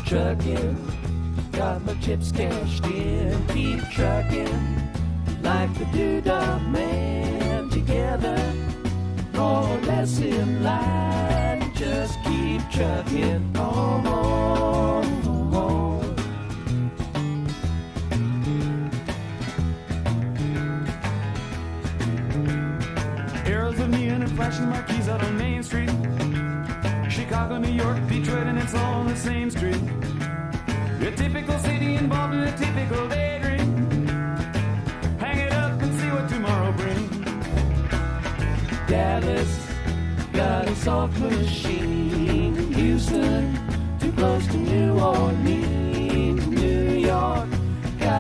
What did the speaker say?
Trucking, got my chips cashed in. Keep trucking, like the Doodah Man. Together, more or less in line. Just keep trucking on, on, on. Arrows of neon and flashing marquees out on Main Street. Chicago, New York, Detroit, and it's all on the same street. A typical city involved in a typical daydream. Hang it up and see what tomorrow brings. Dallas, got a soft machine. Houston, too close to New Orleans. New York,